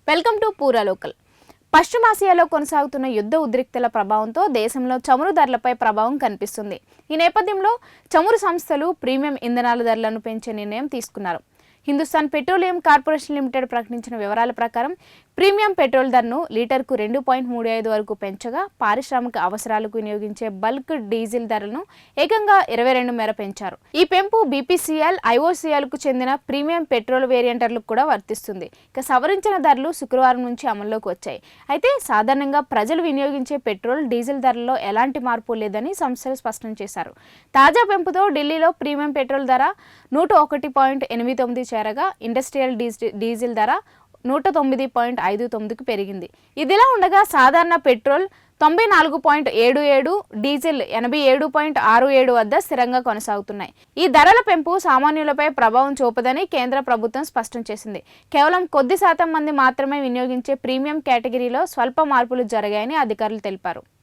Welcome to పూరా local. పశ్చిమాసియాలో కొనసాగుతున్న యుద్ధ ఉద్రిక్తల ప్రభావంతో దేశంలో చమురు ధరలపై ప్రభావం కనిపిస్తుంది. ఈ నేపథ్యంలో చమురు సంస్థలు ప్రీమియం ఇంధనాల ధరలను పెంచే నిర్ణయం తీసుకున్నారు. హిందుస్థాన్ పెట్రోలియం కార్పొరేషన్ లిమిటెడ్ ప్రకటించిన వివరాల ప్రకారం ప్రీమియం పెట్రోల్ ధరను లీటర్కు 2.35 వరకు పెంచగా, పారిశ్రామిక అవసరాలకు వినియోగించే బల్క్ డీజిల్ ధరలను ఏకంగా 22 మేర పెంచారు. ఈ పెంపు బీపీసీఎల్, ఐఓసీఎల్కు చెందిన ప్రీమియం పెట్రోల్ వేరియంటర్లకు కూడా వర్తిస్తుంది. ఇక సవరించిన ధరలు శుక్రవారం నుంచి అమల్లోకి వచ్చాయి. అయితే సాధారణంగా ప్రజలు వినియోగించే పెట్రోల్, డీజిల్ ధరల్లో ఎలాంటి మార్పు లేదని సంస్థలు స్పష్టం చేశారు. తాజా పెంపుతో ఢిల్లీలో ప్రీమియం పెట్రోల్ ధర 101.89 చేరగా, ఇండస్ట్రియల్ డీజిల్ ధర 109.59కు పెరిగింది. ఇదిలా ఉండగా సాధారణ పెట్రోల్ 94.77, డీజిల్ 87.67 వద్ద స్థిరంగా కొనసాగుతున్నాయి. ఈ ధరల పెంపు సామాన్యులపై ప్రభావం చూపదని కేంద్ర ప్రభుత్వం స్పష్టం చేసింది. కేవలం కొద్ది శాతం మంది మాత్రమే వినియోగించే ప్రీమియం కేటగిరీలో స్వల్ప మార్పులు జరిగాయని అధికారులు తెలిపారు.